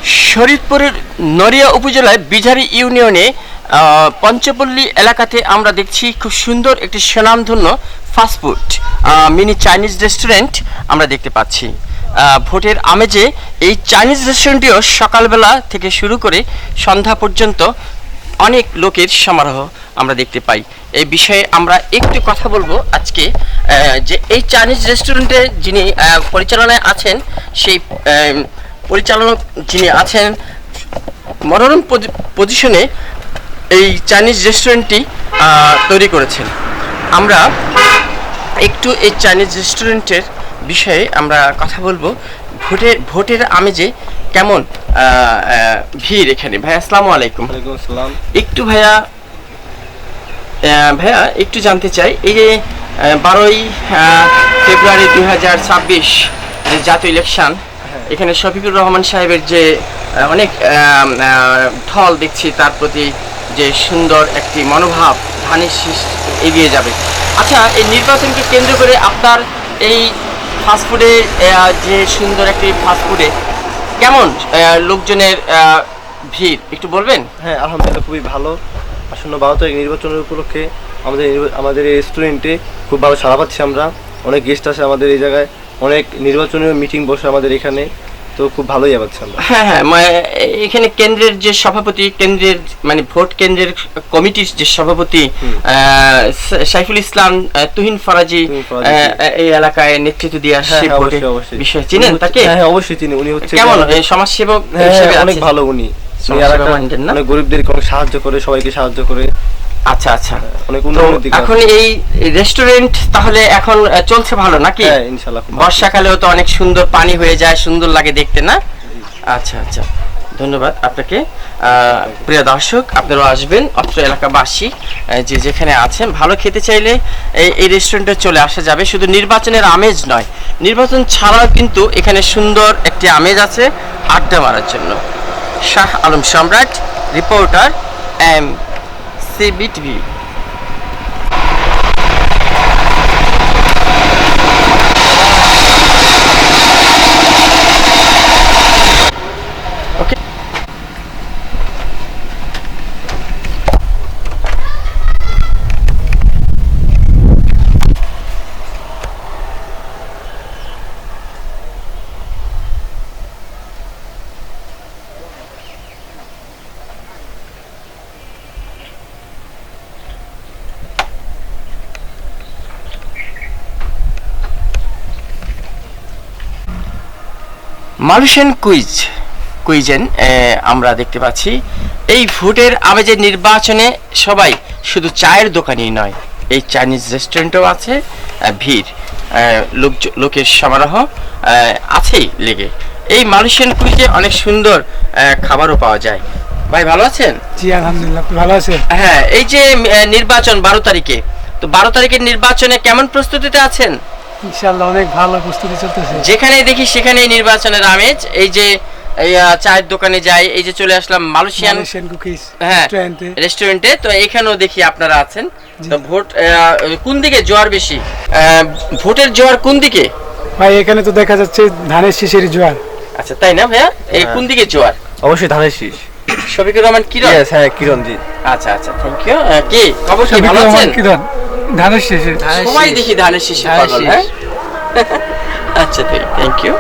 শরীয়তপুরের নড়িয়া উপজেলায় বিঝারি ইউনিয়নে পঞ্চপল্লী এলাকাতে আমরা দেখছি খুব সুন্দর একটি স্বনামধন্য ফাস্টফুড মিনি চাইনিজ রেস্টুরেন্ট আমরা দেখতে পাচ্ছি। ভোটের আমেজে এই চাইনিজ রেস্টুরেন্টটিও সকালবেলা থেকে শুরু করে সন্ধ্যা পর্যন্ত অনেক লোকের সমারোহ আমরা দেখতে পাই। এই বিষয়ে আমরা একটু কথা বলবো আজকে, যে এই চাইনিজ রেস্টুরেন্টে যিনি পরিচালনায় আছেন, সেই পরিচালক যিনি আছেন মনোরম পজিশনে এই চাইনিজ রেস্টুরেন্টটি তৈরি করেছেন। আমরা একটু এই চাইনিজ রেস্টুরেন্টের বিষয়ে আমরা কথা বলবো। ভোটের আমেজে কেমন ভিড় এখানে। ভাইয়া আসসালামু আলাইকুম। ওয়ালাইকুম আসসালাম। একটু ভাইয়া একটু জানতে চাই, এই যে 12ই ফেব্রুয়ারি 2026 যে জাতীয় ইলেকশন, এখানে শফিকুর রহমান সাহেবের যে অনেক ঢল দেখছি, তার প্রতি যে সুন্দর একটি মনোভাব, ধানের শীষ এগিয়ে যাবে। আচ্ছা, এই নির্বাচনকে কেন্দ্র করে আপনার এই ফাস্টফুডে যে সুন্দর একটি ফাস্টফুডে কেমন লোকজনের ভিড় একটু বলবেন? হ্যাঁ, আলহামদুলিল্লাহ খুবই ভালো। আসন্ন 12 তারিখ নির্বাচনের উপলক্ষে আমাদের এই রেস্টুরেন্টে খুব ভালো সাড়া পাচ্ছি আমরা। অনেক গেস্ট আসে আমাদের এই জায়গায়, অনেক নির্বাচনীয় মিটিং বসে আমাদের এখানে, তো খুব ভালোই পাচ্ছি আমরা। হ্যাঁ, এখানে কেন্দ্রের যে সভাপতি, কেন্দ্রের মানে ভোট কেন্দ্রের কমিটির যে সভাপতি সাইফুল ইসলাম তুহিন ফরাজি এই এলাকায় নেতৃত্ব দিয়ে আসছে। বিষয় চিনেন তাকে? হ্যাঁ, অবশ্যই চিনি। উনি হচ্ছে কেমন সমাজসেবক হিসেবে অনেক ভালো। উনি অনেক গরিবদেরকে অনেক সাহায্য করে, সবাইকে সাহায্য করে। আচ্ছা আচ্ছা, অনেক উন্নতি। এখন এই রেস্টুরেন্ট তাহলে এখন চলছে ভালো নাকি? হ্যাঁ, ইনশাআল্লাহ। বর্ষাকালেও তো অনেক সুন্দর পানি হয়ে যায়, সুন্দর লাগে দেখতে না? আচ্ছা আচ্ছা, ধন্যবাদ আপনাকে। প্রিয় দর্শক, আপনারাও আসবেন, অত্র এলাকাবাসী যে যেখানে আছেন, ভালো খেতে চাইলে এই রেস্টুরেন্টে চলে আসা যাবে। শুধু নির্বাচনের আমেজ নয়, নির্বাচন ছাড়াও কিন্তু এখানে সুন্দর একটি আমেজ আছে আড্ডা মারার জন্য। শাহ আলম সম্রাট, রিপোর্টার MCBTV। মালয়েশিয়ান কুইজেন আমরা দেখতে পাচ্ছি। এই ভোটের আমেজের নির্বাচনে সবাই শুধু চায়ের দোকানই নয়, এই চাইনিজ রেস্টুরেন্টও আছে, ভিড়, লোকের সমারোহ আছেই লেগে। এই মালয়েশিয়ান কুইজে অনেক সুন্দর খাবারও পাওয়া যায়। ভাই ভালো আছেন? জি আলহামদুলিল্লাহ, ভালো আছেন? হ্যাঁ, এই যে নির্বাচন 12 তারিখে, তো 12 তারিখের নির্বাচনে কেমন প্রস্তুতিতে আছেন? ইনশাআল্লাহ অনেক ভালো প্রস্তুতি চলতেছে। যেখানেই দেখি সেখানেই নির্বাচনের আমেজ। এই যে চায়ের দোকানে যাই, এই যে চলে আসলাম মালয়েশিয়ান কুকিজ রেস্টুরেন্টে, তো এখানেও দেখি আপনারা আছেন। তো ভোট কোন দিকে জোয়ার বেশি? ভোটের জোয়ার কোন দিকে ভাই? এখানে তো দেখা যাচ্ছে ধানের শীষের জোয়ার। আচ্ছা, তাই না ভাইয়া? এই কোন দিকে জোয়ার? অবশ্যই ধানের শীষ। শফিকুর রহমান কিরণ? হ্যাঁ, কিরণ জি। আচ্ছা আচ্ছা, থ্যাংক ইউ। কি খবর, কি ভালো আছেন? কিরণ ধানের শীষের, সবাই দেখি ধানের শীষের পাগল। হ্যাঁ, আচ্ছা, থ্যাংক ইউ।